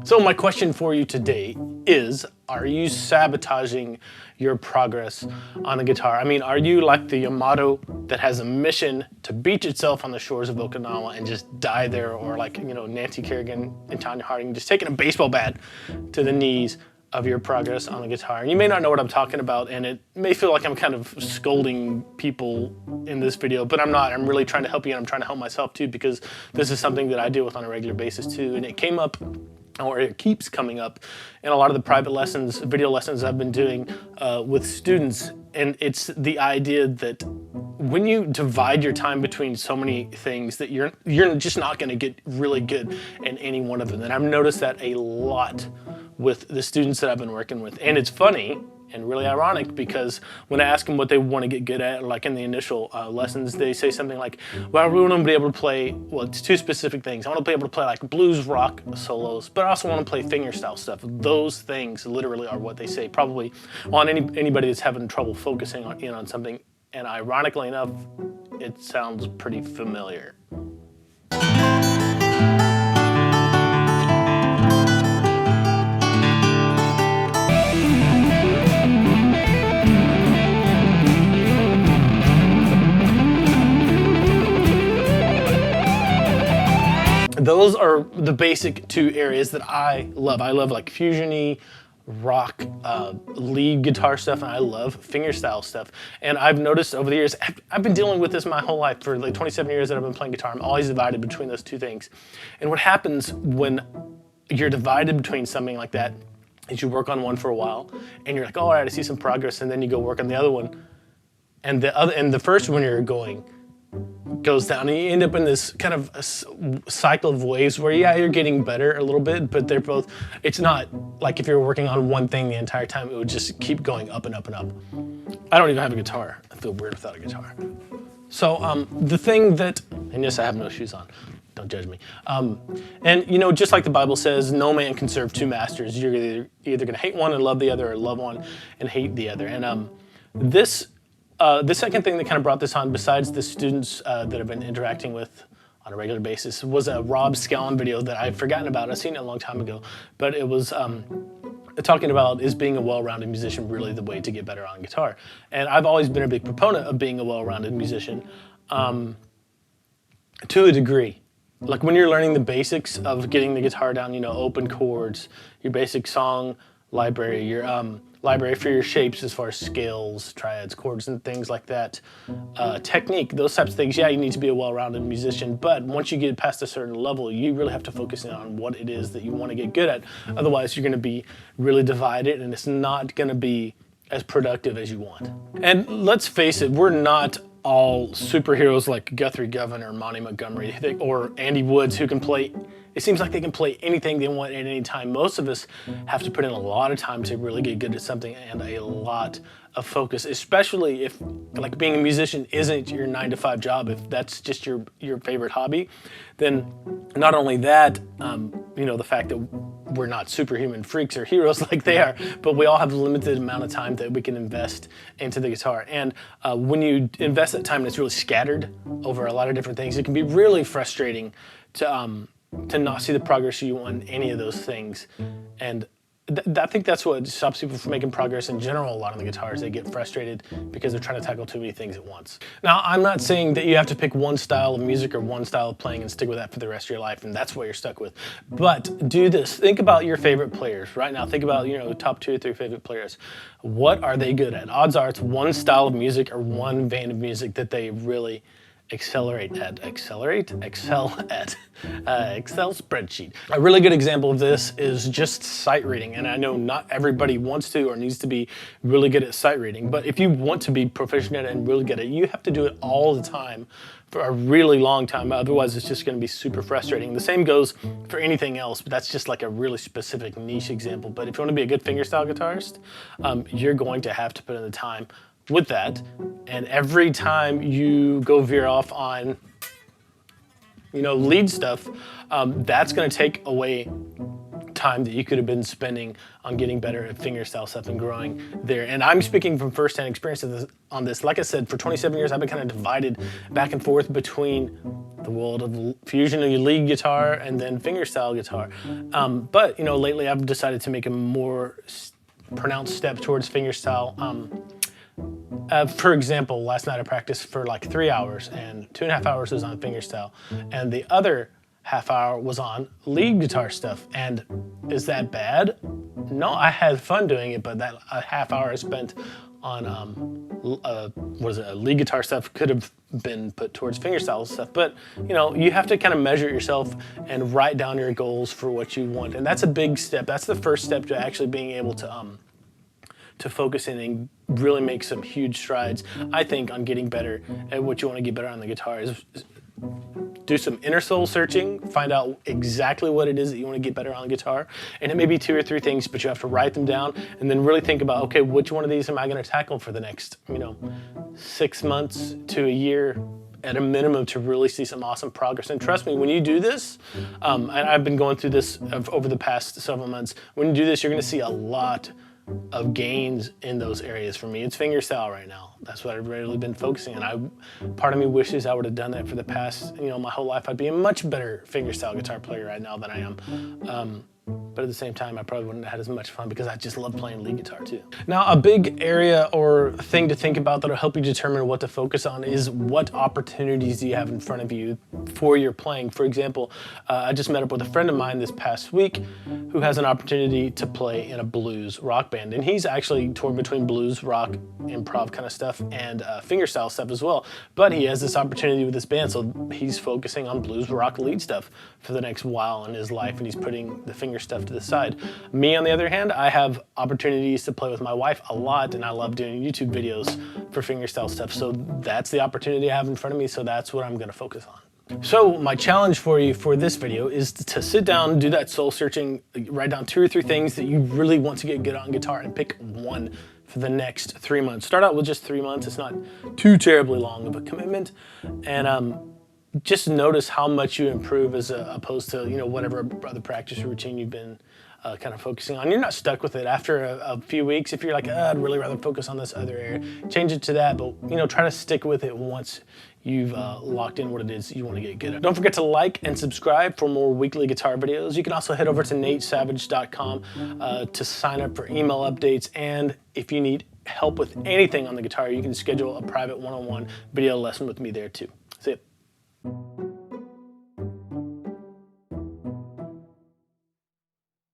So my question for you today is, are you sabotaging your progress on a guitar? I mean, are you like the Yamato that has a mission to beach itself on the shores of Okinawa and just die there, or like, Nancy Kerrigan and Tanya Harding just taking a baseball bat to the knees of your progress on the guitar? And you may not know what I'm talking about, and it may feel like I'm kind of scolding people in this video, but I'm not. I'm really trying to help you, and I'm trying to help myself too, because this is something that I deal with on a regular basis too. And it came up, or it keeps coming up, in a lot of the private lessons, video lessons I've been doing with students. And it's the idea that when you divide your time between so many things, that you're just not going to get really good in any one of them. And I've noticed that a lot with the students that I've been working with. And it's funny and really ironic, because when I ask them what they want to get good at, like in the initial lessons, they say something like, well, I really want to be able to play, well, it's two specific things. I want to be able to play like blues rock solos, but I also want to play fingerstyle stuff. Those things literally are what they say, probably on anybody that's having trouble focusing on something. And ironically enough, it sounds pretty familiar. Those are the basic two areas that I love. I love like fusion-y, rock, lead guitar stuff, and I love fingerstyle stuff. And I've noticed over the years, I've been dealing with this my whole life. For like 27 years that I've been playing guitar, I'm always divided between those two things. And what happens when you're divided between something like that is you work on one for a while, and you're like, oh, all right, I see some progress, and then you go work on the other one. And the first one you're going goes down, and you end up in this kind of a cycle of waves where, yeah, you're getting better a little bit, but they're both, it's not like if you're working on one thing the entire time, it would just keep going up and up and up. I don't even have a guitar. I feel weird without a guitar. So the thing that, and yes, I have no shoes on. Don't judge me. And just like the Bible says, no man can serve two masters. You're either going to hate one and love the other, or love one and hate the other. And the second thing that kind of brought this on, besides the students that I've been interacting with on a regular basis, was a Rob Scallon video that I'd forgotten about. I've seen it a long time ago, but it was talking about, is being a well-rounded musician really the way to get better on guitar? And I've always been a big proponent of being a well-rounded musician, to a degree. Like when you're learning the basics of getting the guitar down, open chords, your basic song library, your library for your shapes as far as scales, triads, chords, and things like that. Technique, those types of things, yeah, you need to be a well-rounded musician, but once you get past a certain level, you really have to focus in on what it is that you want to get good at. Otherwise, you're going to be really divided, and it's not going to be as productive as you want. And let's face it, we're not all superheroes like Guthrie Govan or Monty Montgomery or Andy Woods, who can play, it seems like they can play anything they want at any time. Most of us have to put in a lot of time to really get good at something, and a lot of focus, especially if like being a musician isn't your 9-to-5 job. If that's just your favorite hobby, then not only that, the fact that we're not superhuman freaks or heroes like they are, but we all have a limited amount of time that we can invest into the guitar. And when you invest that time and it's really scattered over a lot of different things, it can be really frustrating to not see the progress you want in any of those things. And I think that's what stops people from making progress in general a lot on the guitars. They get frustrated because they're trying to tackle too many things at once. Now, I'm not saying that you have to pick one style of music or one style of playing and stick with that for the rest of your life, and that's what you're stuck with. But do this. Think about your favorite players right now. Think about, top 2 or 3 favorite players. What are they good at? Odds are it's one style of music or one vein of music that they really excel at. Excel spreadsheet. A really good example of this is just sight reading. And I know not everybody wants to or needs to be really good at sight reading, but if you want to be proficient at it and really good at it, you have to do it all the time for a really long time. Otherwise, it's just going to be super frustrating. The same goes for anything else, but that's just like a really specific niche example. But if you want to be a good fingerstyle guitarist, you're going to have to put in the time with that. And every time you go veer off on lead stuff, that's going to take away time that you could have been spending on getting better at fingerstyle stuff and growing there. And I'm speaking from firsthand experience on this. Like I said, for 27 years, I've been kind of divided back and forth between the world of fusion lead guitar and then fingerstyle guitar. But you know, lately I've decided to make a more pronounced step towards fingerstyle. For example, last night I practiced for like 3 hours, and 2.5 hours was on fingerstyle, and the other half hour was on lead guitar stuff. And is that bad? No, I had fun doing it, but that a half hour I spent on lead guitar stuff could have been put towards fingerstyle stuff. But you know, you have to kind of measure yourself and write down your goals for what you want, and that's a big step. That's the first step to actually being able to focus in and really make some huge strides, I think, on getting better at what you want to get better on the guitar. Is do some inner soul searching, find out exactly what it is that you want to get better on the guitar. And it may be 2 or 3 things, but you have to write them down and then really think about, okay, which one of these am I going to tackle for the next, 6 months to a year at a minimum, to really see some awesome progress. And trust me, when you do this, and I've been going through this over the past several months, when you do this, you're going to see a lot of gains in those areas. For me, it's fingerstyle right now. That's what I've really been focusing on. Part of me wishes I would have done that for the past, my whole life. I'd be a much better fingerstyle guitar player right now than I am. But at the same time, I probably wouldn't have had as much fun because I just love playing lead guitar too. Now, a big area or thing to think about that'll help you determine what to focus on is what opportunities do you have in front of you for your playing. For example, I just met up with a friend of mine this past week who has an opportunity to play in a blues rock band. And he's actually torn between blues, rock, improv kind of stuff and fingerstyle stuff as well. But he has this opportunity with this band, so he's focusing on blues, rock, lead stuff for the next while in his life, and he's putting the finger stuff to the side. Me, on the other hand, I have opportunities to play with my wife a lot, and I love doing YouTube videos for fingerstyle stuff. So that's the opportunity I have in front of me, so that's what I'm gonna focus on. So my challenge for you for this video is to sit down, do that soul searching, write down 2 or 3 things that you really want to get good on guitar, and pick one for the next 3 months. Start out with just 3 months. It's not too terribly long of a commitment. And just notice how much you improve as opposed to, whatever other practice routine you've been kind of focusing on. You're not stuck with it after a few weeks. If you're like, I'd really rather focus on this other area, change it to that. But, try to stick with it once you've locked in what it is you want to get good at. Don't forget to like and subscribe for more weekly guitar videos. You can also head over to natesavage.com to sign up for email updates. And if you need help with anything on the guitar, you can schedule a private one-on-one video lesson with me there too.